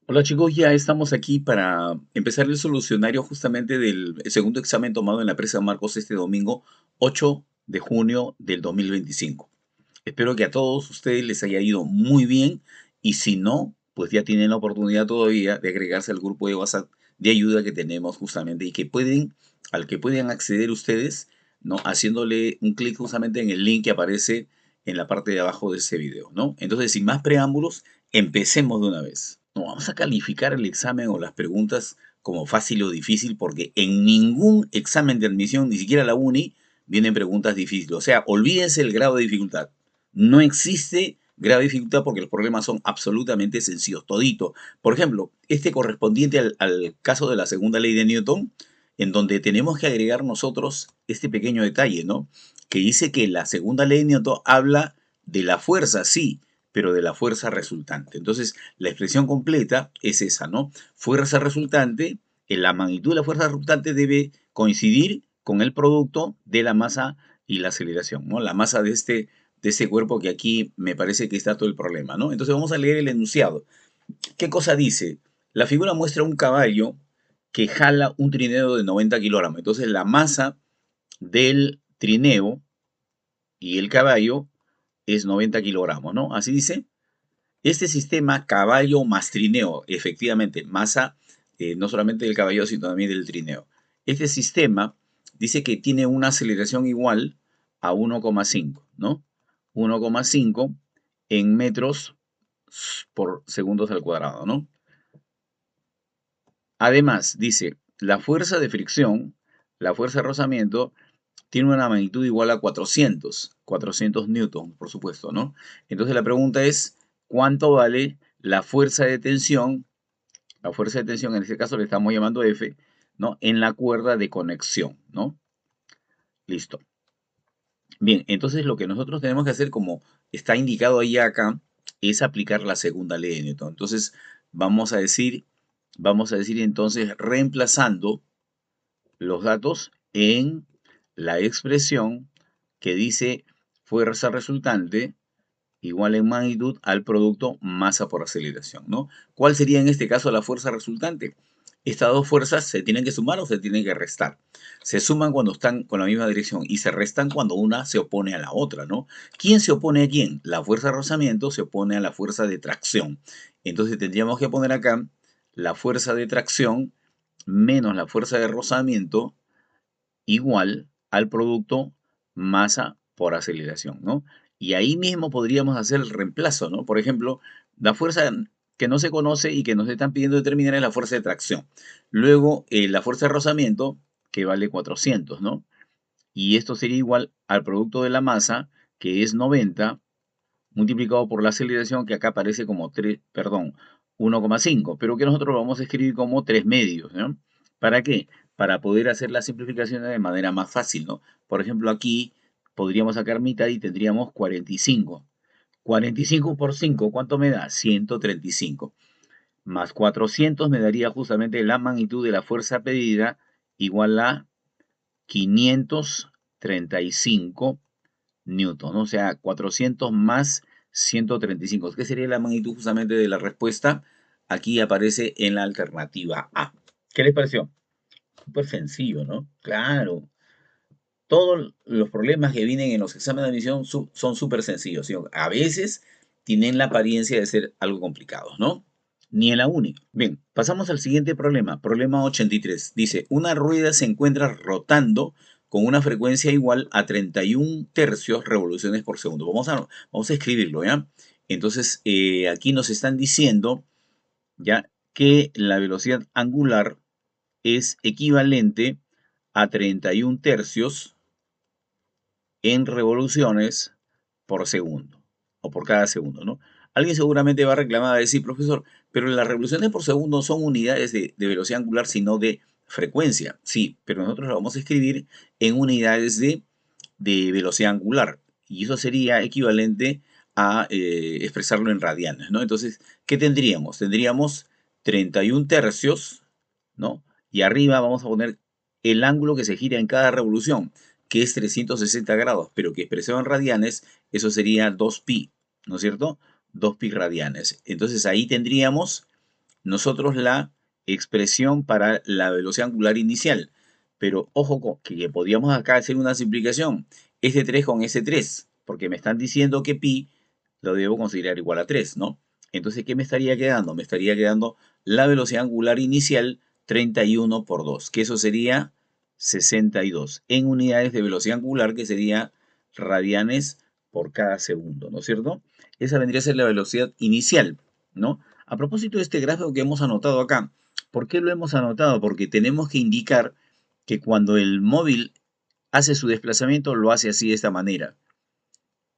Hola chicos, ya estamos aquí para empezar el solucionario justamente del segundo examen tomado en la presa Marcos este domingo 8 de junio del 2025. Espero que a todos ustedes les haya ido muy bien y si no, pues ya tienen la oportunidad todavía de agregarse al grupo de WhatsApp de ayuda que tenemos justamente y al que pueden acceder ustedes, ¿no? Haciéndole un clic justamente en el link que aparece en la parte de abajo de ese video, ¿no? Entonces, sin más preámbulos, empecemos de una vez. No vamos a calificar el examen o las preguntas como fácil o difícil porque en ningún examen de admisión, ni siquiera la uni, vienen preguntas difíciles. O sea, olvídense el grado de dificultad. No existe grado de dificultad porque los problemas son absolutamente sencillos, todito. Por ejemplo, este correspondiente al caso de la segunda ley de Newton, en donde tenemos que agregar nosotros este pequeño detalle, ¿no? Que dice que la segunda ley de Newton habla de la fuerza, sí, pero de la fuerza resultante. Entonces, la expresión completa es esa, ¿no? Fuerza resultante, en la magnitud de la fuerza resultante debe coincidir con el producto de la masa y la aceleración, ¿no? La masa de este cuerpo que aquí me parece que está todo el problema, ¿no? Entonces vamos a leer el enunciado. ¿Qué cosa dice? La figura muestra un caballo que jala un trineo de 90 kilogramos. Entonces la masa del trineo y el caballo es 90 kilogramos, ¿no? Así dice. Este sistema caballo más trineo, efectivamente, masa no solamente del caballo, sino también del trineo. Este sistema dice que tiene una aceleración igual a 1,5, ¿no? 1,5 en metros por segundos al cuadrado, ¿no? Además, dice, la fuerza de fricción, la fuerza de rozamiento, tiene una magnitud igual a 400 newton, por supuesto, ¿no? Entonces la pregunta es, ¿cuánto vale la fuerza de tensión? La fuerza de tensión, en este caso le estamos llamando F, ¿no? En la cuerda de conexión, ¿no? Listo. Bien, entonces lo que nosotros tenemos que hacer, como está indicado ahí acá, es aplicar la segunda ley de Newton. Entonces, vamos a decir, vamos a decir entonces, reemplazando los datos en la expresión que dice fuerza resultante igual en magnitud al producto masa por aceleración, ¿no? ¿Cuál sería en este caso la fuerza resultante? Estas dos fuerzas se tienen que sumar o se tienen que restar. Se suman cuando están con la misma dirección y se restan cuando una se opone a la otra, ¿no? ¿Quién se opone a quién? La fuerza de rozamiento se opone a la fuerza de tracción. Entonces tendríamos que poner acá la fuerza de tracción menos la fuerza de rozamiento igual al producto masa por aceleración, ¿no? Y ahí mismo podríamos hacer el reemplazo, ¿no? Por ejemplo, la fuerza que no se conoce y que nos están pidiendo determinar es la fuerza de tracción. Luego, la fuerza de rozamiento, que vale 400, ¿no? Y esto sería igual al producto de la masa, que es 90, multiplicado por la aceleración, que acá aparece como 3, perdón, 1,5, pero que nosotros lo vamos a escribir como 3 medios, ¿no? ¿Para qué? Para poder hacer las simplificaciones de manera más fácil, ¿no? Por ejemplo, aquí podríamos sacar mitad y tendríamos 45. 45 por 5, ¿cuánto me da? 135. Más 400 me daría justamente la magnitud de la fuerza pedida igual a 535 newton, ¿no? O sea, 400 más 135. ¿Qué sería la magnitud justamente de la respuesta? Aquí aparece en la alternativa A. ¿Qué les pareció? Súper sencillo, ¿no? Claro. Todos los problemas que vienen en los exámenes de admisión son súper sencillos, ¿sí? A veces tienen la apariencia de ser algo complicados, ¿no? Ni en la única. Bien, pasamos al siguiente problema. Problema 83. Dice, una rueda se encuentra rotando con una frecuencia igual a 31 tercios revoluciones por segundo. Vamos a escribirlo, ¿ya? Entonces, aquí nos están diciendo, ¿ya? Que la velocidad angular es equivalente a 31 tercios en revoluciones por segundo o por cada segundo, ¿no? Alguien seguramente va a reclamar, a decir, profesor, pero las revoluciones por segundo son unidades de velocidad angular, sino de frecuencia. Sí, pero nosotros lo vamos a escribir en unidades de velocidad angular. Y eso sería equivalente a expresarlo en radianes, ¿no? Entonces, ¿qué tendríamos? Tendríamos 31 tercios, ¿no? Y arriba vamos a poner el ángulo que se gira en cada revolución, que es 360 grados, pero que expresado en radianes, eso sería 2pi, ¿no es cierto? 2pi radianes. Entonces ahí tendríamos nosotros la expresión para la velocidad angular inicial. Pero ojo que podríamos acá hacer una simplificación. S3 con S3, porque me están diciendo que pi lo debo considerar igual a 3, ¿no? Entonces, ¿qué me estaría quedando? Me estaría quedando la velocidad angular inicial 31 por 2, que eso sería 62 en unidades de velocidad angular, que sería radianes por cada segundo, ¿no es cierto? Esa vendría a ser la velocidad inicial, ¿no? A propósito de este gráfico que hemos anotado acá, ¿por qué lo hemos anotado? Porque tenemos que indicar que cuando el móvil hace su desplazamiento, lo hace así de esta manera,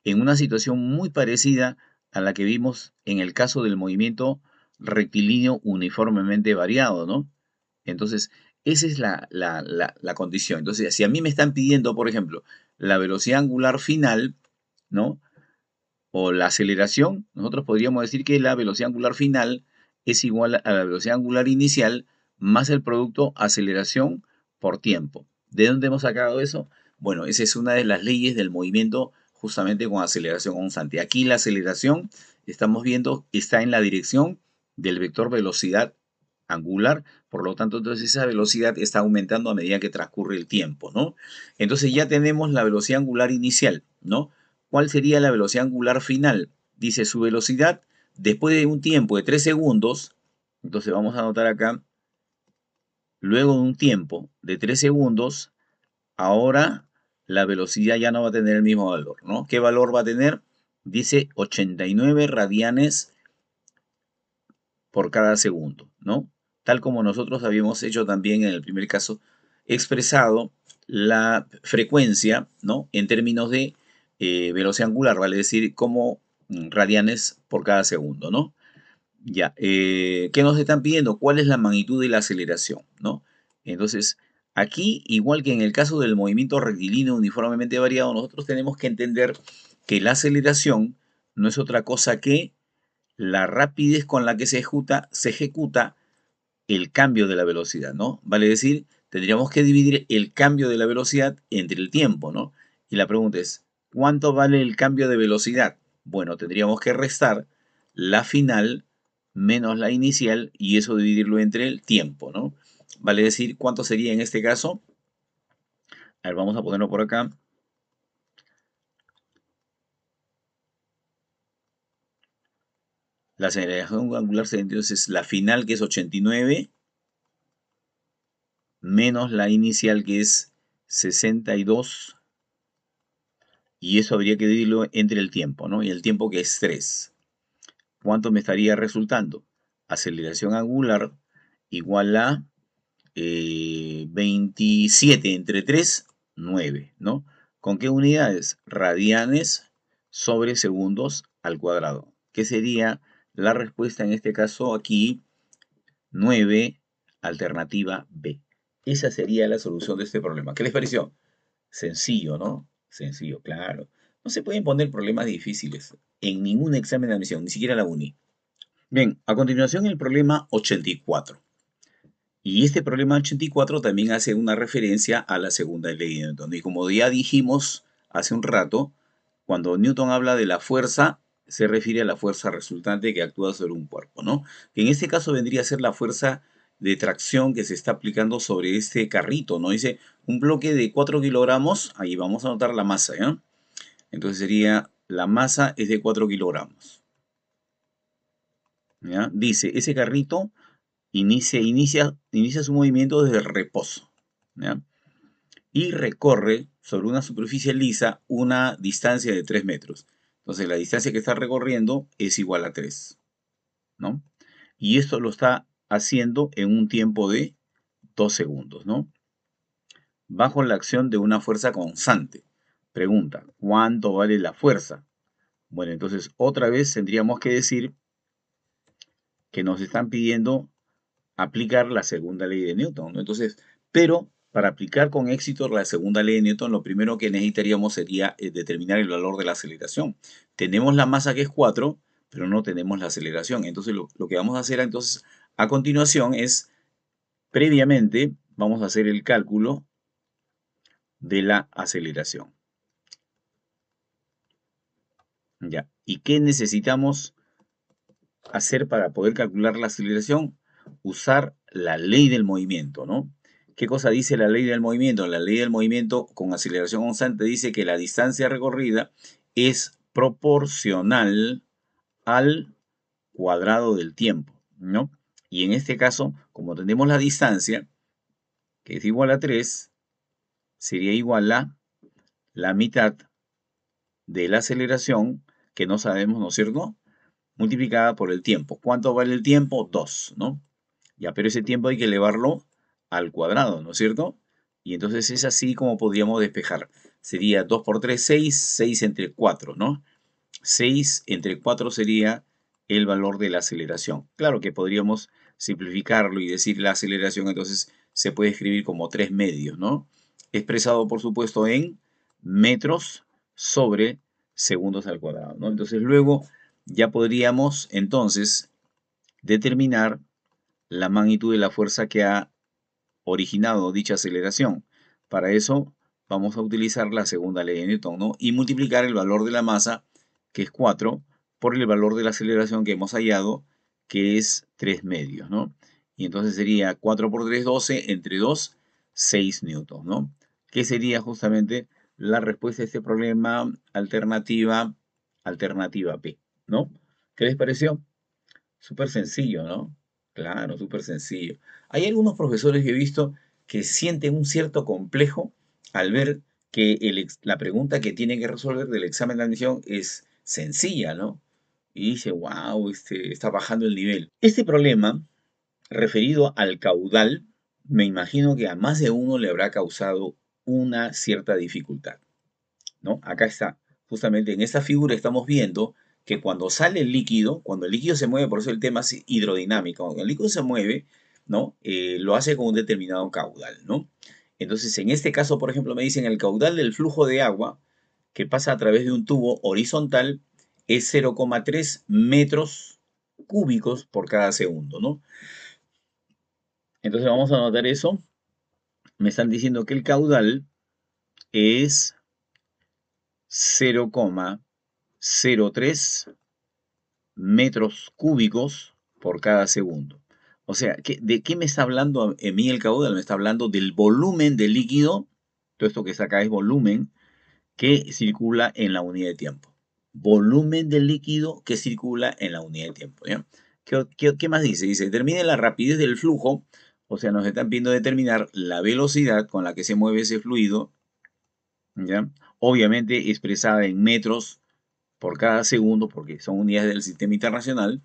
en una situación muy parecida a la que vimos en el caso del movimiento rectilíneo uniformemente variado, ¿no? Entonces, esa es la condición. Entonces, si a mí me están pidiendo, por ejemplo, la velocidad angular final, ¿no? O la aceleración, nosotros podríamos decir que la velocidad angular final es igual a la velocidad angular inicial más el producto aceleración por tiempo. ¿De dónde hemos sacado eso? Bueno, esa es una de las leyes del movimiento justamente con aceleración constante. Aquí la aceleración, estamos viendo, está en la dirección del vector velocidad angular, por lo tanto, entonces esa velocidad está aumentando a medida que transcurre el tiempo, ¿no? Entonces ya tenemos la velocidad angular inicial, ¿no? ¿Cuál sería la velocidad angular final? Dice su velocidad después de un tiempo de 3 segundos, entonces vamos a anotar acá, luego de un tiempo de 3 segundos, ahora la velocidad ya no va a tener el mismo valor, ¿no? ¿Qué valor va a tener? Dice 89 radianes por cada segundo, ¿no? Tal como nosotros habíamos hecho también en el primer caso, expresado la frecuencia, ¿no? En términos de velocidad angular, vale decir, como radianes por cada segundo, ¿no? Ya, ¿qué nos están pidiendo? ¿Cuál es la magnitud de la aceleración, ¿no? Entonces, aquí, igual que en el caso del movimiento rectilíneo uniformemente variado, nosotros tenemos que entender que la aceleración no es otra cosa que la rapidez con la que se ejecuta el cambio de la velocidad, ¿no? Vale decir, tendríamos que dividir el cambio de la velocidad entre el tiempo, ¿no? Y la pregunta es, ¿cuánto vale el cambio de velocidad? Bueno, tendríamos que restar la final menos la inicial y eso dividirlo entre el tiempo, ¿no? Vale decir, ¿cuánto sería en este caso? A ver, vamos a ponerlo por acá. La aceleración angular sería entonces la final, que es 89, menos la inicial, que es 62, y eso habría que dividirlo entre el tiempo, ¿no? Y el tiempo, que es 3. ¿Cuánto me estaría resultando? Aceleración angular igual a 27 entre 3, 9, ¿no? ¿Con qué unidades? Radianes sobre segundos al cuadrado. ¿Qué sería la respuesta en este caso aquí? 9, alternativa B. Esa sería la solución de este problema. ¿Qué les pareció? Sencillo, ¿no? Sencillo, claro. No se pueden poner problemas difíciles en ningún examen de admisión, ni siquiera la uni. Bien, a continuación el problema 84. Y este problema 84 también hace una referencia a la segunda ley de Newton. Y como ya dijimos hace un rato, cuando Newton habla de la fuerza, se refiere a la fuerza resultante que actúa sobre un cuerpo, ¿no? Que en este caso vendría a ser la fuerza de tracción que se está aplicando sobre este carrito, ¿no? Dice un bloque de 4 kilogramos, ahí vamos a anotar la masa, ¿ya? Entonces sería, la masa es de 4 kilogramos, ¿ya? Dice, ese carrito inicia su movimiento desde el reposo, ¿ya? Y recorre sobre una superficie lisa una distancia de 3 metros. Entonces la distancia que está recorriendo es igual a 3, ¿no? Y esto lo está haciendo en un tiempo de 2 segundos, ¿no? Bajo la acción de una fuerza constante. Pregunta, ¿cuánto vale la fuerza? Bueno, entonces otra vez tendríamos que decir que nos están pidiendo aplicar la segunda ley de Newton, ¿no? Entonces, pero para aplicar con éxito la segunda ley de Newton, lo primero que necesitaríamos sería determinar el valor de la aceleración. Tenemos la masa, que es 4, pero no tenemos la aceleración. Entonces, lo que vamos a hacer entonces a continuación es, previamente, vamos a hacer el cálculo de la aceleración. Ya. ¿Y qué necesitamos hacer para poder calcular la aceleración? usar la ley del movimiento, ¿no? ¿Qué cosa dice la ley del movimiento? La ley del movimiento con aceleración constante dice que la distancia recorrida es proporcional al cuadrado del tiempo, ¿no? Y en este caso, como tenemos la distancia, que es igual a 3, sería igual a la mitad de la aceleración, que no sabemos, ¿no es cierto?, multiplicada por el tiempo. ¿Cuánto vale el tiempo? 2, ¿no? Ya, pero ese tiempo hay que elevarlo al cuadrado, ¿no es cierto? Y entonces es así como podríamos despejar. Sería 2 por 3, 6, 6 entre 4, ¿no? 6 entre 4 sería el valor de la aceleración. Claro que podríamos simplificarlo y decir la aceleración, entonces se puede escribir como 3 medios, ¿no? Expresado, por supuesto, en metros sobre segundos al cuadrado, ¿no? Entonces luego ya podríamos entonces determinar la magnitud de la fuerza que ha originado dicha aceleración. Para eso vamos a utilizar la segunda ley de Newton, ¿no? Y multiplicar el valor de la masa, que es 4, por el valor de la aceleración que hemos hallado, que es 3 medios, ¿no? Y entonces sería 4 por 3, 12, entre 2, 6 newtons, ¿no? Que sería justamente la respuesta a este problema alternativa P, ¿no? ¿Qué les pareció? Súper sencillo, ¿no? Claro, súper sencillo. Hay algunos profesores que he visto que sienten un cierto complejo al ver que la pregunta que tienen que resolver del examen de admisión es sencilla, ¿no? Y dice, wow, está bajando el nivel. Este problema, referido al caudal, me imagino que a más de uno le habrá causado una cierta dificultad, ¿no? Acá está. Justamente en esta figura estamos viendo que cuando sale el líquido, cuando el líquido se mueve, por eso el tema es hidrodinámico, cuando el líquido se mueve, ¿no? Lo hace con un determinado caudal, ¿no? Entonces, en este caso, por ejemplo, me dicen el caudal del flujo de agua que pasa a través de un tubo horizontal es 0,3 metros cúbicos por cada segundo, ¿no? Entonces vamos a anotar eso. Me están diciendo que el caudal es 0,03 metros cúbicos por cada segundo. O sea, ¿de qué me está hablando a mí el caudal? Me está hablando del volumen del líquido, todo esto que está acá es volumen, que circula en la unidad de tiempo. Volumen del líquido que circula en la unidad de tiempo. ¿Ya? ¿Qué más dice? Dice, determine la rapidez del flujo, o sea, nos están pidiendo determinar la velocidad con la que se mueve ese fluido, ¿ya? Obviamente expresada en metros por cada segundo, porque son unidades del sistema internacional.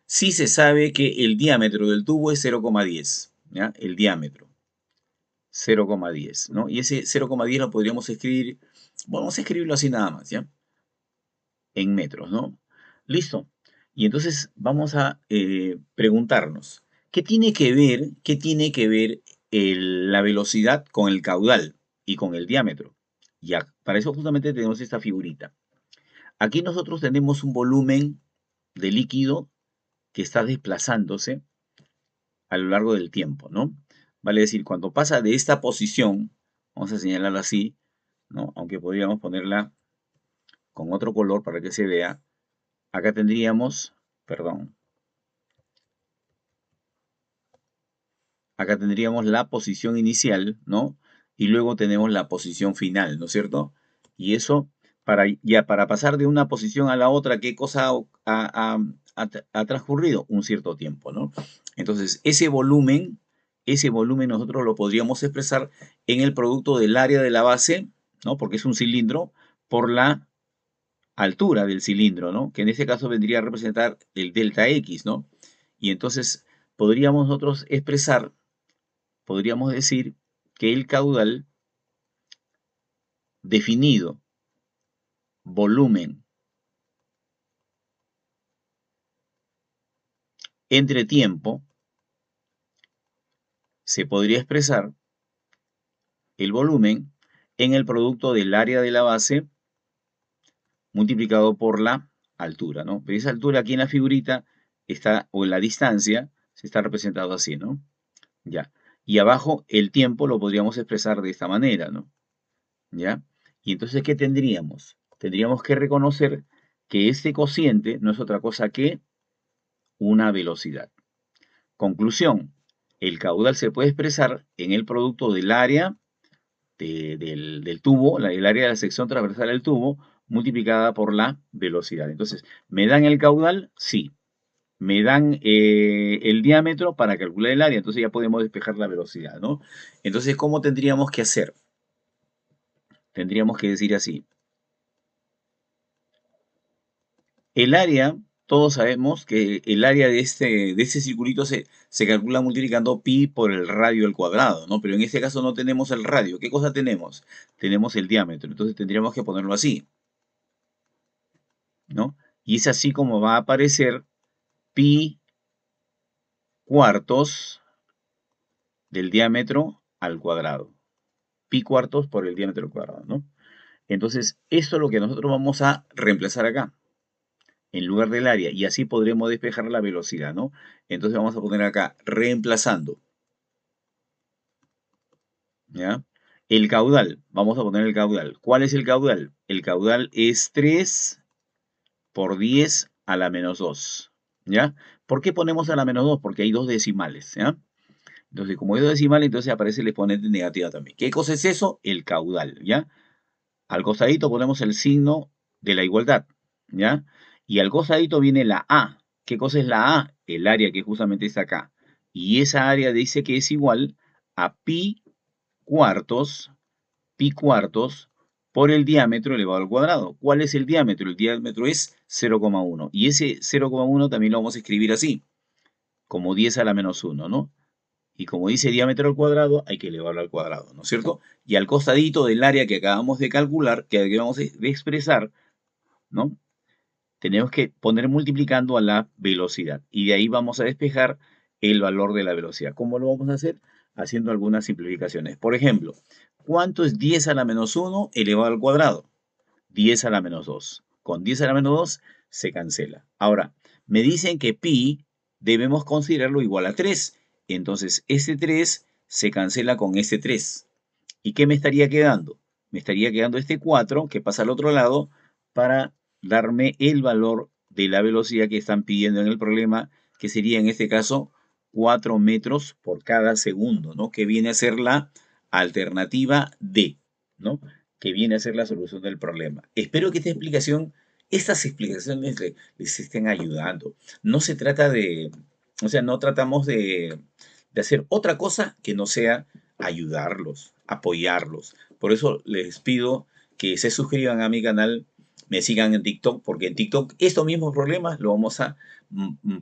Sí se sabe que el diámetro del tubo es 0,10, ¿ya? El diámetro, 0,10, ¿no? Y ese 0,10 lo podríamos escribir, vamos a escribirlo así nada más, ¿ya? En metros, ¿no? Listo. Y entonces vamos a preguntarnos, qué tiene que ver la velocidad con el caudal y con el diámetro? Ya, para eso justamente tenemos esta figurita. Aquí nosotros tenemos un volumen de líquido que está desplazándose a lo largo del tiempo, ¿no? Vale decir, cuando pasa de esta posición, vamos a señalarla así, ¿no? Aunque podríamos ponerla con otro color para que se vea. Acá tendríamos, perdón, acá tendríamos la posición inicial, ¿no? Y luego tenemos la posición final, ¿no es cierto? Y eso, para pasar de una posición a la otra, ¿qué cosa ha transcurrido? Un cierto tiempo, ¿no? Entonces, ese volumen nosotros lo podríamos expresar en el producto del área de la base, ¿no? Porque es un cilindro, por la altura del cilindro, ¿no? Que en este caso vendría a representar el delta X, ¿no? Y entonces podríamos nosotros expresar, podríamos decir que el caudal definido volumen entre tiempo, se podría expresar el volumen en el producto del área de la base multiplicado por la altura, ¿no? Pero esa altura aquí en la figurita está, o en la distancia, se está representado así, ¿no? Ya. Y abajo el tiempo lo podríamos expresar de esta manera, ¿no? ¿Ya? Y entonces, ¿qué tendríamos? Tendríamos que reconocer que este cociente no es otra cosa que una velocidad. Conclusión, el caudal se puede expresar en el producto del área del tubo, el área de la sección transversal del tubo, multiplicada por la velocidad. Entonces, ¿me dan el caudal? Sí. Me dan el diámetro para calcular el área, entonces ya podemos despejar la velocidad, ¿no? Entonces, ¿cómo tendríamos que hacer? Tendríamos que decir así. El área, todos sabemos que el área de este circulito se calcula multiplicando pi por el radio al cuadrado, ¿no? Pero en este caso no tenemos el radio. ¿Qué cosa tenemos? Tenemos el diámetro, entonces tendríamos que ponerlo así, ¿no? Y es así como va a aparecer pi cuartos del diámetro al cuadrado. Pi cuartos por el diámetro al cuadrado, ¿no? Entonces, esto es lo que nosotros vamos a reemplazar acá, en lugar del área, y así podremos despejar la velocidad, ¿no? Entonces vamos a poner acá, reemplazando, ¿ya? El caudal, vamos a poner el caudal. ¿Cuál es el caudal? El caudal es 3 por 10 a la menos 2, ¿ya? ¿Por qué ponemos a la menos 2? Porque hay dos decimales, ¿ya? Entonces, como hay dos decimales, entonces aparece el exponente negativa también. ¿Qué cosa es eso? El caudal, ¿ya? Al costadito ponemos el signo de la igualdad, ¿ya? Y al costadito viene la A. ¿Qué cosa es la A? El área que justamente está acá. Y esa área dice que es igual a cuartos, pi cuartos por el diámetro elevado al cuadrado. ¿Cuál es el diámetro? El diámetro es 0,1. Y ese 0,1 también lo vamos a escribir así, como 10 a la menos 1, ¿no? Y como dice diámetro al cuadrado, hay que elevarlo al cuadrado, ¿no es cierto? Y al costadito del área que acabamos de calcular, que acabamos de expresar, ¿no? Tenemos que poner multiplicando a la velocidad. Y de ahí vamos a despejar el valor de la velocidad. ¿Cómo lo vamos a hacer? Haciendo algunas simplificaciones. Por ejemplo, ¿cuánto es 10 a la menos 1 elevado al cuadrado? 10 a la menos 2. Con 10 a la menos 2 se cancela. Ahora, me dicen que pi debemos considerarlo igual a 3. Entonces, este 3 se cancela con este 3. ¿Y qué me estaría quedando? Me estaría quedando este 4 que pasa al otro lado para darme el valor de la velocidad que están pidiendo en el problema, que sería en este caso 4 metros por cada segundo, ¿no? Que viene a ser la alternativa D, ¿no? Que viene a ser la solución del problema. Espero que estas explicaciones les estén ayudando. No se trata de, o sea, no tratamos de hacer otra cosa que no sea ayudarlos, apoyarlos. Por eso les pido que se suscriban a mi canal, me sigan en TikTok, porque en TikTok estos mismos problemas lo vamos a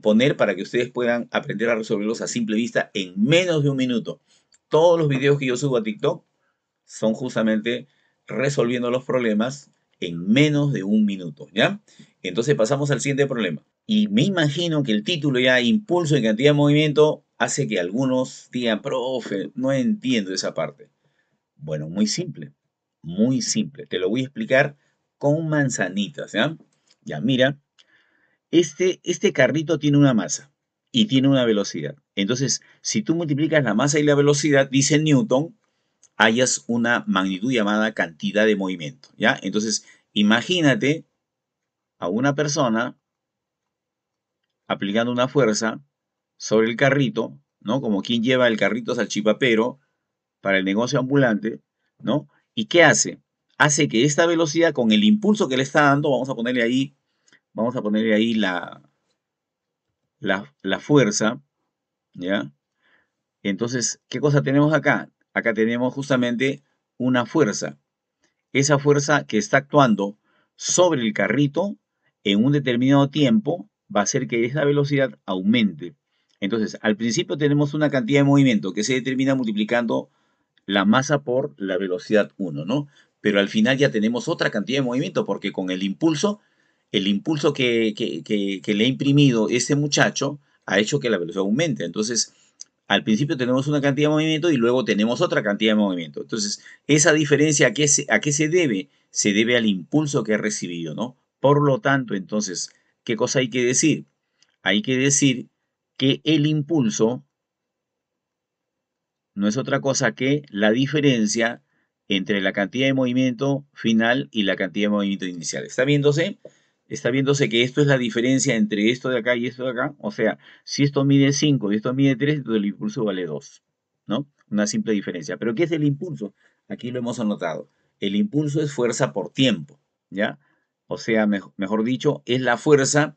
poner para que ustedes puedan aprender a resolverlos a simple vista en menos de un minuto. Todos los videos que yo subo a TikTok son justamente resolviendo los problemas en menos de un minuto, ¿ya? Entonces pasamos al siguiente problema. Y me imagino que el título ya, impulso y cantidad de movimiento, hace que algunos digan, profe, no entiendo esa parte. Bueno, muy simple, muy simple. Te lo voy a explicar con manzanitas, ¿ya? Ya, mira, este carrito tiene una masa y tiene una velocidad. Entonces, si tú multiplicas la masa y la velocidad, dice Newton, hayas una magnitud llamada cantidad de movimiento, ¿ya? Entonces, imagínate a una persona aplicando una fuerza sobre el carrito, ¿no? Como quien lleva el carrito salchipapero para el negocio ambulante, ¿no? ¿Y qué hace? Hace que esta velocidad, con el impulso que le está dando, vamos a ponerle ahí la fuerza, ¿ya? Entonces, ¿qué cosa tenemos acá? Acá tenemos justamente una fuerza. Esa fuerza que está actuando sobre el carrito en un determinado tiempo va a hacer que esa velocidad aumente. Entonces, al principio tenemos una cantidad de movimiento que se determina multiplicando la masa por la velocidad 1, ¿no? Pero al final ya tenemos otra cantidad de movimiento porque con el impulso que le ha imprimido este muchacho ha hecho que la velocidad aumente. Entonces, al principio tenemos una cantidad de movimiento y luego tenemos otra cantidad de movimiento. Entonces, esa diferencia, a qué se debe? Se debe al impulso que ha recibido, ¿no? Por lo tanto, entonces, ¿qué cosa hay que decir? Hay que decir que el impulso no es otra cosa que la diferencia entre la cantidad de movimiento final y la cantidad de movimiento inicial. ¿Está viéndose? Está viéndose que esto es la diferencia entre esto de acá y esto de acá. O sea, si esto mide 5 y esto mide 3, entonces el impulso vale 2, ¿no? Una simple diferencia. ¿Pero qué es el impulso? Aquí lo hemos anotado. El impulso es fuerza por tiempo, ¿ya? O sea, mejor dicho, es la fuerza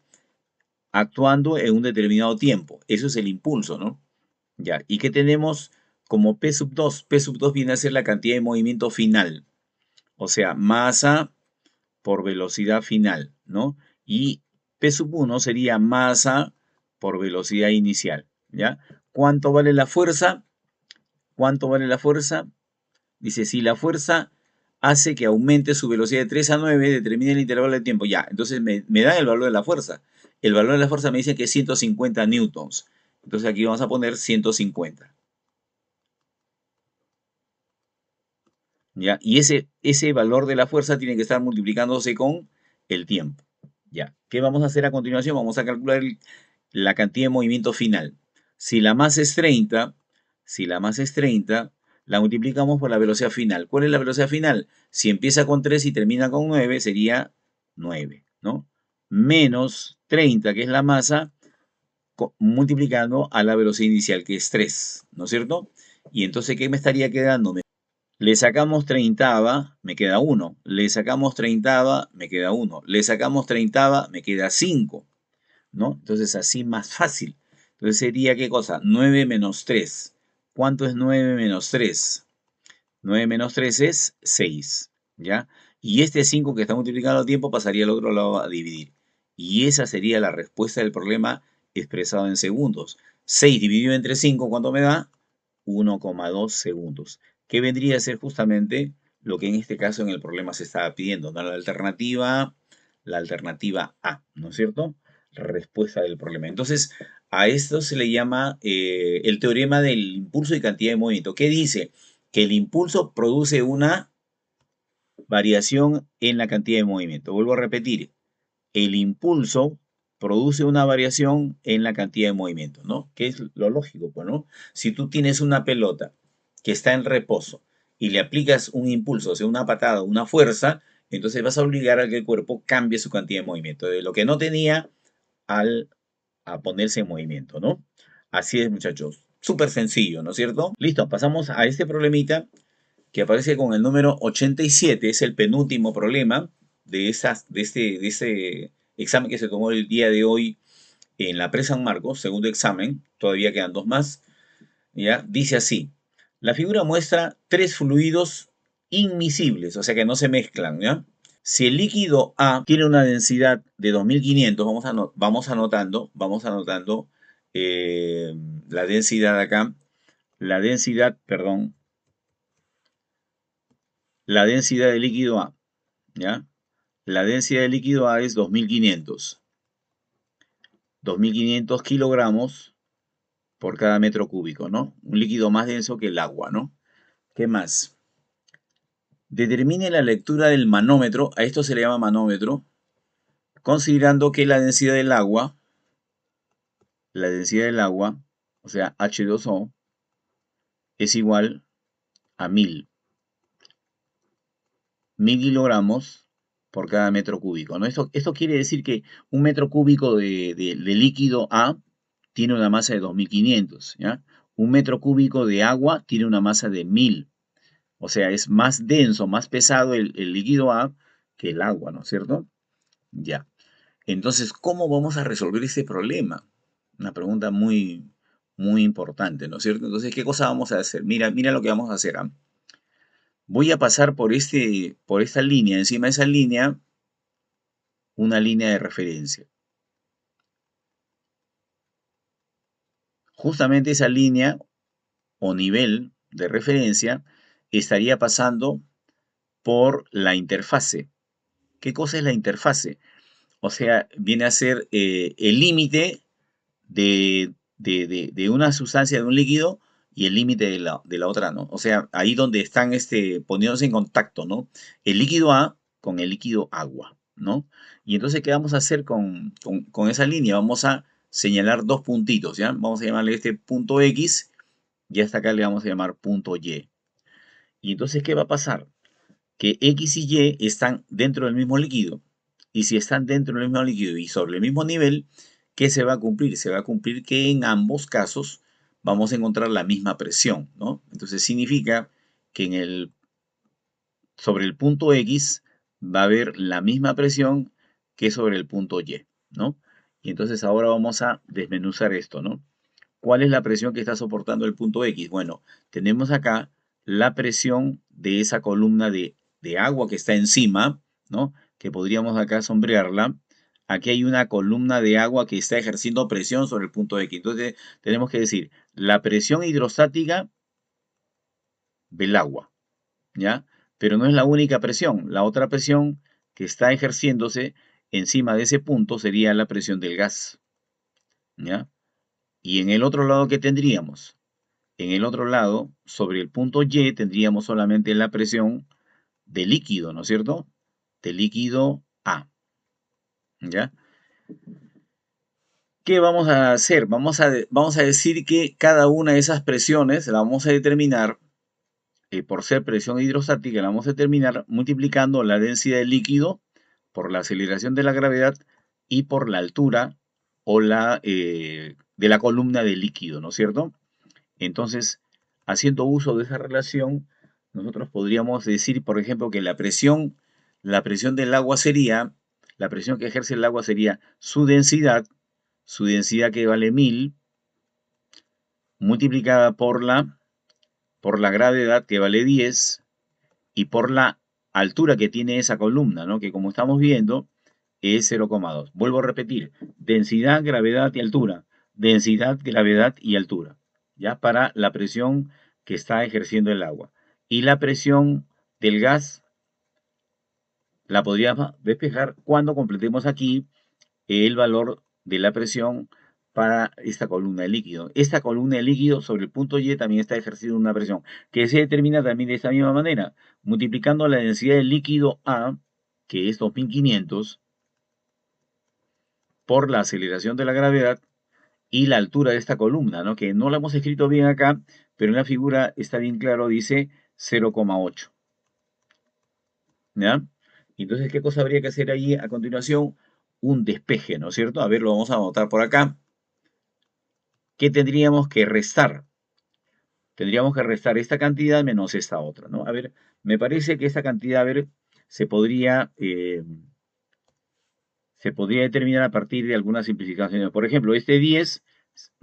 actuando en un determinado tiempo. Eso es el impulso, ¿no? Ya. ¿Y qué tenemos como P sub 2? P sub 2 viene a ser la cantidad de movimiento final. O sea, masa por velocidad final, ¿no? Y P sub 1 sería masa por velocidad inicial, ¿ya? ¿Cuánto vale la fuerza? ¿Cuánto vale la fuerza? Dice, si la fuerza hace que aumente su velocidad de 3 a 9, determina el intervalo de tiempo. Ya, entonces me dan el valor de la fuerza. El valor de la fuerza me dice que es 150 newtons. Entonces aquí vamos a poner 150. ¿Ya? Y ese valor de la fuerza tiene que estar multiplicándose con el tiempo. ¿Ya? ¿Qué vamos a hacer a continuación? Vamos a calcular la cantidad de movimiento final. Si la masa es 30, si la masa es 30, la multiplicamos por la velocidad final. ¿Cuál es la velocidad final? Si empieza con 3 y termina con 9, sería 9, ¿no? Menos 30, que es la masa, multiplicando a la velocidad inicial, que es 3, ¿no es cierto? Y entonces, ¿qué me estaría quedando? Le sacamos treintava, me queda 1. Le sacamos treintava, me queda 1. Le sacamos treintava, me queda 5. ¿No? Entonces así más fácil. Entonces sería, ¿qué cosa? 9 menos 3. ¿Cuánto es 9 menos 3? 9 menos 3 es 6. ¿Ya? Y este 5 que está multiplicando el tiempo pasaría al otro lado a dividir. Y esa sería la respuesta del problema expresado en segundos. 6 dividido entre 5, ¿cuánto me da? 1,2 segundos, que vendría a ser justamente lo que en este caso en el problema se estaba pidiendo, ¿no? La alternativa A, ¿no es cierto? Respuesta del problema. Entonces, a esto se le llama el teorema del impulso y cantidad de movimiento. ¿Qué dice? Que el impulso produce una variación en la cantidad de movimiento. Vuelvo a repetir, el impulso produce una variación en la cantidad de movimiento, ¿no? Que es lo lógico, pues, ¿no? Si tú tienes una pelota que está en reposo y le aplicas un impulso, o sea, una patada, una fuerza, entonces vas a obligar a que el cuerpo cambie su cantidad de movimiento, de lo que no tenía a ponerse en movimiento, ¿no? Así es, muchachos. Súper sencillo, ¿no es cierto? Listo, pasamos a este problemita que aparece con el número 87, es el penúltimo problema de este examen que se tomó el día de hoy en la Pre-San Marcos, segundo examen, todavía quedan dos más, ¿ya? Dice así, la figura muestra tres fluidos inmiscibles, o sea que no se mezclan, ¿ya? Si el líquido A tiene una densidad de 2500, vamos anotando eh, la densidad acá, la densidad del líquido A, ¿ya? La densidad del líquido A es 2500. 2500 kilogramos por cada metro cúbico, ¿no? Un líquido más denso que el agua, ¿no? ¿Qué más? Determine la lectura del manómetro, a esto se le llama manómetro, considerando que la densidad del agua, o sea, H2O, es igual a 1000 kilogramos por cada metro cúbico, ¿no? Esto quiere decir que un metro cúbico de líquido A tiene una masa de 2500, ¿ya? Un metro cúbico de agua tiene una masa de 1000. O sea, es más denso, más pesado el líquido A que el agua, ¿no es cierto? Ya. Entonces, ¿cómo vamos a resolver este problema? Una pregunta muy, muy importante, ¿no es cierto? Entonces, ¿qué cosa vamos a hacer? Mira, mira lo que vamos a hacer, ¿ah? Voy a pasar por esta línea, encima de esa línea, una línea de referencia. Justamente esa línea o nivel de referencia estaría pasando por la interfase. ¿Qué cosa es la interfase? O sea, viene a ser el límite de una sustancia, de un líquido, y el límite de la otra, ¿no? O sea, ahí donde están poniéndose en contacto, ¿no? El líquido A con el líquido agua, ¿no? Y entonces, ¿qué vamos a hacer con esa línea? Vamos a señalar dos puntitos, ¿ya? Vamos a llamarle este punto X y hasta acá le vamos a llamar punto Y. Y entonces, ¿qué va a pasar? Que X y Y están dentro del mismo líquido. y si están dentro del mismo líquido y sobre el mismo nivel, ¿qué se va a cumplir? Se va a cumplir que en ambos casos vamos a encontrar la misma presión, ¿no? Entonces significa que sobre el punto X va a haber la misma presión que sobre el punto Y, ¿no? Y entonces ahora vamos a desmenuzar esto, ¿no? ¿Cuál es la presión que está soportando el punto X? Bueno, tenemos acá la presión de esa columna de agua que está encima, ¿no? Que podríamos acá sombrearla. Aquí hay una columna de agua que está ejerciendo presión sobre el punto X. Entonces, tenemos que decir la presión hidrostática del agua, ¿ya? Pero no es la única presión. La otra presión que está ejerciéndose encima de ese punto sería la presión del gas, ¿ya? Y en el otro lado, ¿qué tendríamos? En el otro lado, sobre el punto Y, tendríamos solamente la presión de líquido, ¿no es cierto? De líquido A, ¿ya? ¿Qué vamos a hacer? Vamos a decir que cada una de esas presiones la vamos a determinar, por ser presión hidrostática, la vamos a determinar multiplicando la densidad del líquido por la aceleración de la gravedad y por la altura o de la columna de líquido, ¿no es cierto? Entonces, haciendo uso de esa relación, nosotros podríamos decir, por ejemplo, que la presión del agua sería, la presión que ejerce el agua sería su densidad que vale 1000, multiplicada por la gravedad que vale 10 y por la altura que tiene esa columna, ¿no? Que como estamos viendo es 0,2. Vuelvo a repetir, densidad, gravedad y altura. Densidad, gravedad y altura, ¿ya? Para la presión que está ejerciendo el agua. Y la presión del gas la podríamos despejar cuando completemos aquí el valor de la presión para esta columna de líquido. Esta columna de líquido sobre el punto Y también está ejerciendo una presión que se determina también de esta misma manera, multiplicando la densidad del líquido A, que es 2500, por la aceleración de la gravedad y la altura de esta columna, ¿no? Que no la hemos escrito bien acá, pero en la figura está bien claro, dice 0,8, ¿ya? Entonces, ¿qué cosa habría que hacer allí a continuación? Un despeje, ¿no es cierto? A ver, lo vamos a anotar por acá. ¿Qué tendríamos que restar? Tendríamos que restar esta cantidad menos esta otra, ¿no? A ver, me parece que esta cantidad, a ver, se podría, eh, se podría determinar a partir de algunas simplificaciones. Por ejemplo, este 10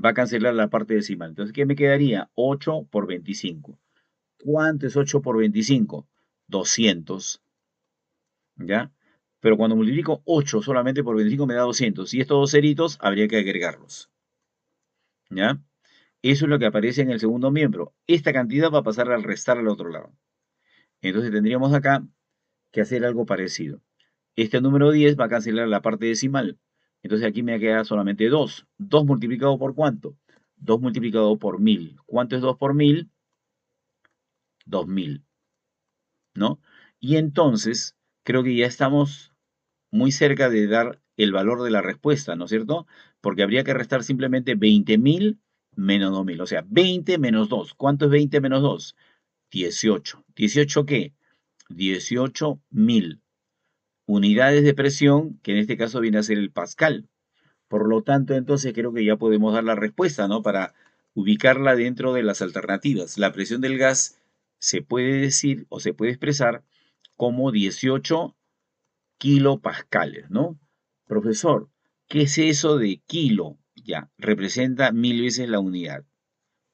va a cancelar la parte decimal. Entonces, ¿qué me quedaría? 8 por 25. ¿Cuánto es 8 por 25? 200, ¿ya? Pero cuando multiplico 8 solamente por 25 me da 200. Y estos dos ceritos habría que agregarlos, ¿ya? Eso es lo que aparece en el segundo miembro. Esta cantidad va a pasar al restar al otro lado. Entonces tendríamos acá que hacer algo parecido. Este número 10 va a cancelar la parte decimal. Entonces aquí me queda solamente 2. 2 multiplicado por ¿cuánto? 2 multiplicado por 1000. ¿Cuánto es 2 por 1000? 2000, ¿no? Y entonces creo que ya estamos muy cerca de dar el valor de la respuesta, ¿no es cierto? Porque habría que restar simplemente 20.000 menos 2000. O sea, 20 menos 2. ¿Cuánto es 20 menos 2? 18. ¿18 qué? 18.000 unidades de presión, que en este caso viene a ser el pascal. Por lo tanto, entonces creo que ya podemos dar la respuesta, ¿no? Para ubicarla dentro de las alternativas. La presión del gas se puede decir o se puede expresar como 18 kilopascales, ¿no? Profesor, ¿qué es eso de kilo? Ya, representa 1000 veces la unidad,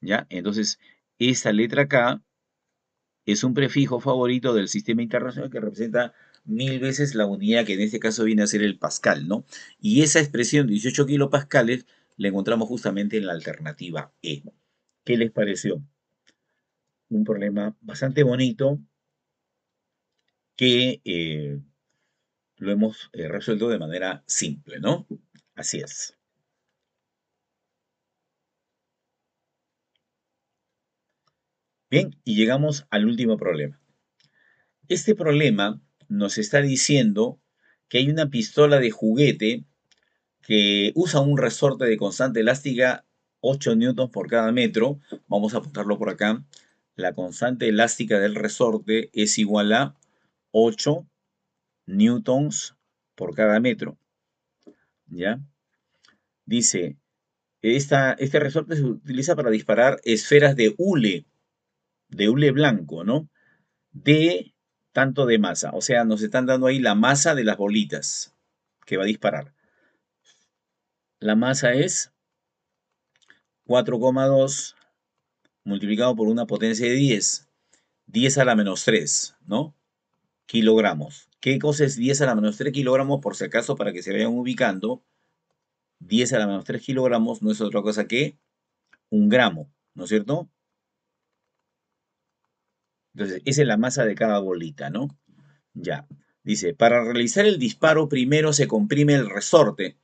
¿ya? Entonces, esta letra K es un prefijo favorito del sistema internacional que representa 1000 veces la unidad que en este caso viene a ser el pascal, ¿no? Y esa expresión 18 kilopascales la encontramos justamente en la alternativa E. ¿Qué les pareció? Un problema bastante bonito que lo hemos resuelto de manera simple, ¿no? Así es. Bien, y llegamos al último problema. Este problema nos está diciendo que hay una pistola de juguete que usa un resorte de constante elástica 8 newtons por cada metro. Vamos a apuntarlo por acá. La constante elástica del resorte es igual a 8 newtons por cada metro, ¿ya? Dice, este resorte se utiliza para disparar esferas de hule blanco, ¿no? De tanto de masa. O sea, nos están dando ahí la masa de las bolitas que va a disparar. La masa es 4,2 multiplicado por una potencia de 10 a la menos 3, ¿no? Kilogramos. ¿Qué cosa es 10 a la menos 3 kilogramos? Por si acaso, para que se vayan ubicando, 10 a la menos 3 kilogramos no es otra cosa que un gramo, ¿no es cierto? Entonces, esa es la masa de cada bolita, ¿no? Ya. Dice, para realizar el disparo primero se comprime el resorte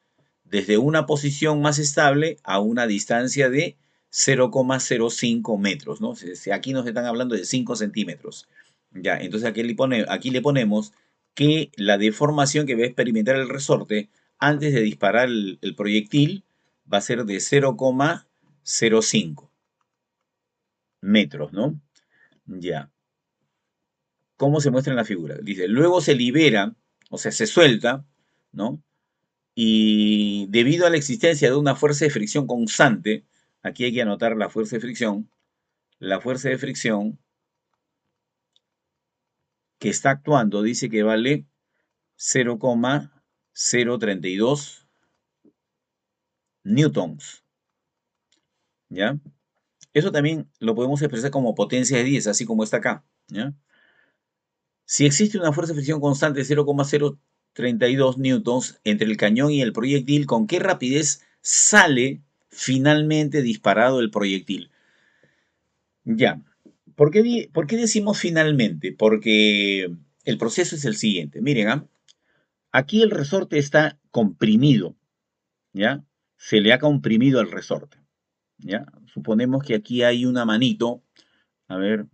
desde una posición más estable a una distancia de 0,05 metros, ¿no? Aquí nos están hablando de 5 centímetros. Ya, entonces aquí le ponemos que la deformación que va a experimentar el resorte antes de disparar el proyectil va a ser de 0,05 metros, ¿no? Ya. ¿Cómo se muestra en la figura? Dice, luego se libera, o sea, se suelta, ¿no? Y debido a la existencia de una fuerza de fricción constante, aquí hay que anotar la fuerza de fricción que está actuando dice que vale 0,032 newtons, ¿ya? Eso también lo podemos expresar como potencia de 10, así como está acá, ¿ya? Si existe una fuerza de fricción constante de 0,032 newtons entre el cañón y el proyectil, ¿con qué rapidez sale finalmente disparado el proyectil? Ya. ¿Por qué decimos finalmente? Porque el proceso es el siguiente. Miren, aquí el resorte está comprimido, ¿ya? Se le ha comprimido el resorte, ¿ya? Suponemos que aquí hay una manito. A ver,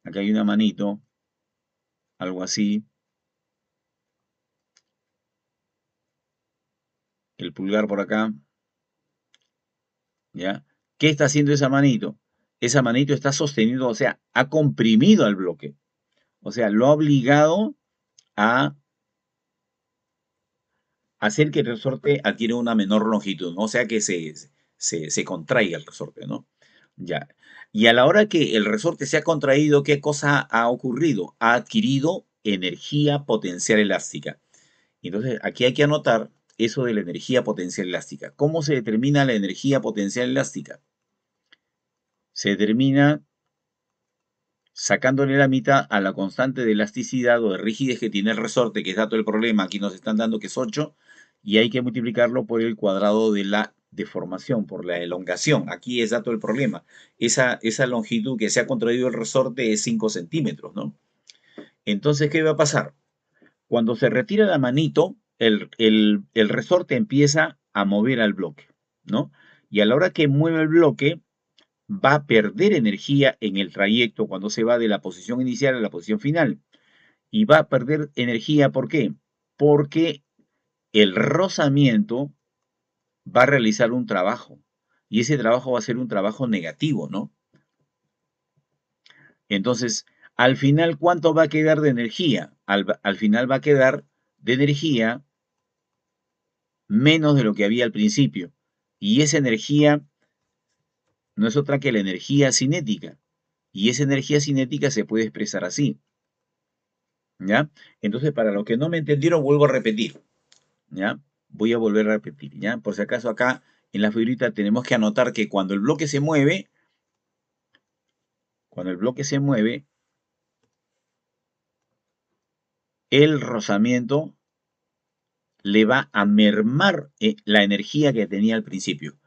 aquí hay una manito, algo así. El pulgar por acá, ¿ya? ¿Qué está haciendo esa manito? Esa manito está sosteniendo, o sea, ha comprimido al bloque. O sea, lo ha obligado a hacer que el resorte adquiera una menor longitud, ¿no? O sea, que se contraiga el resorte, ¿no? Ya. Y a la hora que el resorte se ha contraído, ¿qué cosa ha ocurrido? Ha adquirido energía potencial elástica. Entonces, aquí hay que anotar eso de la energía potencial elástica. ¿Cómo se determina la energía potencial elástica? Se determina sacándole la mitad a la constante de elasticidad o de rigidez que tiene el resorte, que es dato del problema, aquí nos están dando que es 8, y hay que multiplicarlo por el cuadrado de la deformación, por la elongación. Aquí es dato del problema. Esa longitud que se ha contraído el resorte es 5 centímetros, ¿no? Entonces, ¿qué va a pasar? Cuando se retira la manito, el resorte empieza a mover al bloque, ¿no? Y a la hora que mueve el bloque, va a perder energía en el trayecto cuando se va de la posición inicial a la posición final. Y va a perder energía, ¿por qué? Porque el rozamiento va a realizar un trabajo. Y ese trabajo va a ser un trabajo negativo, ¿no? Entonces, al final, ¿cuánto va a quedar de energía? Al final va a quedar de energía menos de lo que había al principio. Y esa energía no es otra que la energía cinética. Y esa energía cinética se puede expresar así. ¿Ya? Entonces, para los que no me entendieron, vuelvo a repetir, ¿ya? Voy a volver a repetir, ¿ya? Por si acaso acá en la figurita tenemos que anotar que cuando el bloque se mueve, el rozamiento le va a mermar la energía que tenía al principio.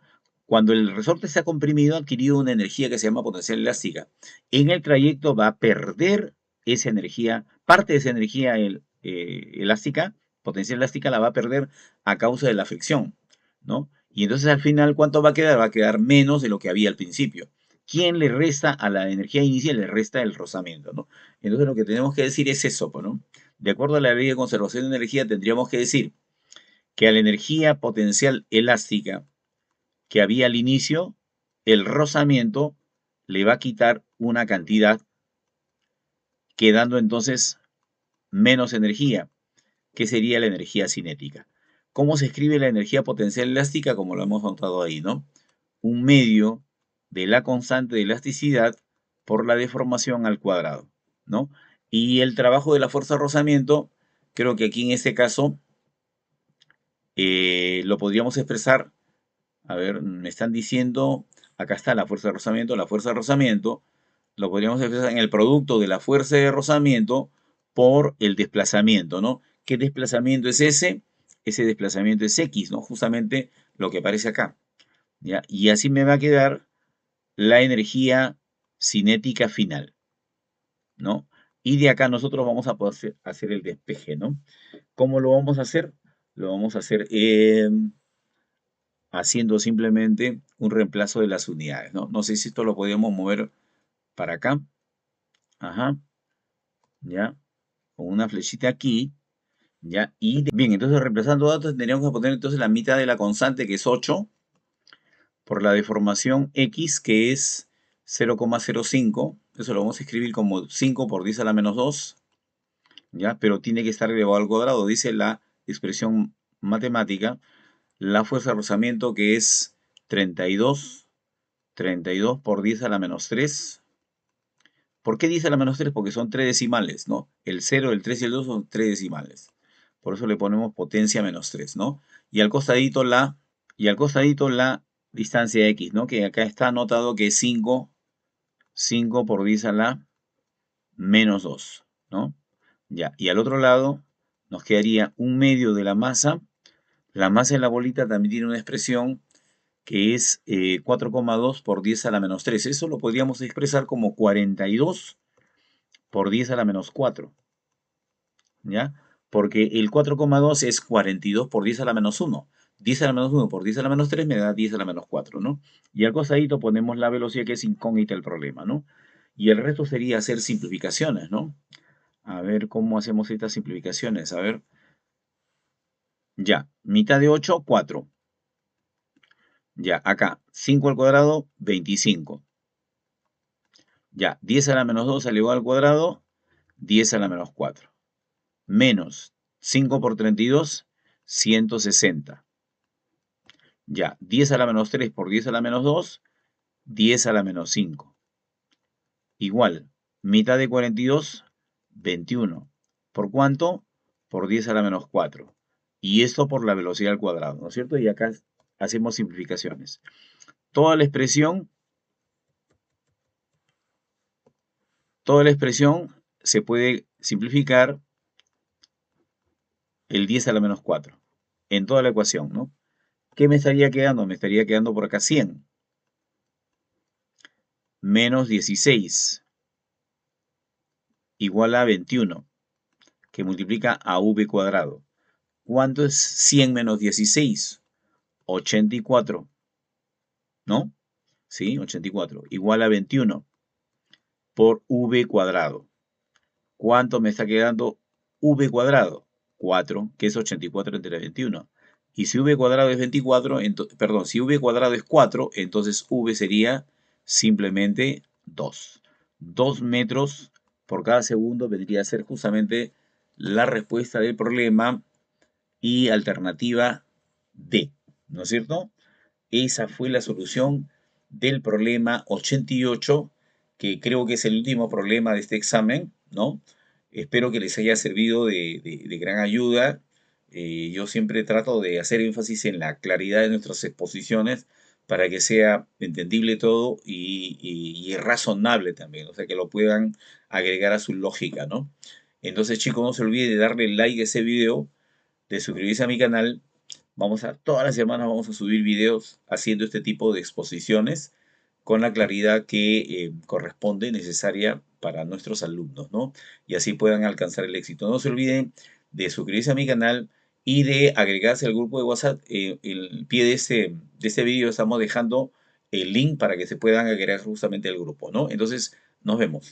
Cuando el resorte se ha comprimido, ha adquirido una energía que se llama potencial elástica. En el trayecto va a perder esa energía, parte de esa energía elástica, potencial elástica, la va a perder a causa de la fricción, ¿no? Y entonces al final, ¿cuánto va a quedar? Va a quedar menos de lo que había al principio. ¿Quién le resta a la energía inicial? Le resta el rozamiento, ¿no? Entonces lo que tenemos que decir es eso, ¿no? De acuerdo a la ley de conservación de energía, tendríamos que decir que a la energía potencial elástica que había al inicio, el rozamiento le va a quitar una cantidad, quedando entonces menos energía. ¿Qué sería la energía cinética? ¿Cómo se escribe la energía potencial elástica? Como lo hemos notado ahí, ¿no? Un medio de la constante de elasticidad por la deformación al cuadrado, ¿no? Y el trabajo de la fuerza de rozamiento, creo que aquí en este caso lo podríamos expresar, a ver, me están diciendo, acá está la fuerza de rozamiento, lo podríamos expresar en el producto de la fuerza de rozamiento por el desplazamiento, ¿no? ¿Qué desplazamiento es ese? Ese desplazamiento es X, ¿no? Justamente lo que aparece acá, ¿ya? Y así me va a quedar la energía cinética final, ¿no? Y de acá nosotros vamos a poder hacer el despeje, ¿no? ¿Cómo lo vamos a hacer? Lo vamos a hacer haciendo simplemente un reemplazo de las unidades, ¿no? No sé si esto lo podemos mover para acá. Ajá, ya. Con una flechita aquí, ya. Y bien, entonces reemplazando datos tendríamos que poner entonces la mitad de la constante, que es 8, por la deformación X, que es 0,05. Eso lo vamos a escribir como 5 por 10 a la menos 2, ¿ya? Pero tiene que estar elevado al cuadrado, dice la expresión matemática. La fuerza de rozamiento, que es 32 por 10 a la menos 3. ¿Por qué 10 a la menos 3? Porque son 3 decimales, ¿no? El 0, el 3 y el 2 son 3 decimales. Por eso le ponemos potencia menos 3, ¿no? Y al costadito la distancia X, ¿no? Que acá está anotado que es 5 por 10 a la menos 2, ¿no? Ya, y al otro lado nos quedaría un medio de la masa. La masa en la bolita también tiene una expresión que es 4,2 por 10 a la menos 3. Eso lo podríamos expresar como 42 por 10 a la menos 4, ¿ya? Porque el 4,2 es 42 por 10 a la menos 1. 10 a la menos 1 por 10 a la menos 3 me da 10 a la menos 4, ¿no? Y al costadito ponemos la velocidad, que es incógnita el problema, ¿no? Y el resto sería hacer simplificaciones, ¿no? A ver cómo hacemos estas simplificaciones. A ver, ya, mitad de 8, 4. Ya, acá, 5 al cuadrado, 25. Ya, 10 a la menos 2 elevado al cuadrado, 10 a la menos 4. Menos 5 por 32, 160. Ya, 10 a la menos 3 por 10 a la menos 2, 10 a la menos 5. Igual, mitad de 42, 21. ¿Por cuánto? Por 10 a la menos 4. Y esto por la velocidad al cuadrado, ¿no es cierto? Y acá hacemos simplificaciones. Toda la expresión, toda la expresión se puede simplificar el 10 a la menos 4 en toda la ecuación, ¿no? ¿Qué me estaría quedando? Me estaría quedando por acá 100 menos 16 igual a 21, que multiplica a v cuadrado. ¿Cuánto es 100 menos 16? 84, ¿no? Sí, 84. Igual a 21 por v cuadrado. ¿Cuánto me está quedando v cuadrado? 4, que es 84 entre 21. Y si v cuadrado es 24, perdón, si v cuadrado es 4, entonces v sería simplemente 2. 2 metros por cada segundo vendría a ser justamente la respuesta del problema y alternativa D, ¿no es cierto? Esa fue la solución del problema 88, que creo que es el último problema de este examen, ¿no? Espero que les haya servido de gran ayuda. Yo siempre trato de hacer énfasis en la claridad de nuestras exposiciones para que sea entendible todo y razonable también, o sea, que lo puedan agregar a su lógica, ¿no? Entonces, chicos, no se olviden de darle like a ese video, de suscribirse a mi canal. Todas las semanas vamos a subir videos haciendo este tipo de exposiciones con la claridad que corresponde, necesaria para nuestros alumnos, ¿no? Y así puedan alcanzar el éxito. No se olviden de suscribirse a mi canal y de agregarse al grupo de WhatsApp. En el pie de este video estamos dejando el link para que se puedan agregar justamente al grupo, ¿no? Entonces, nos vemos.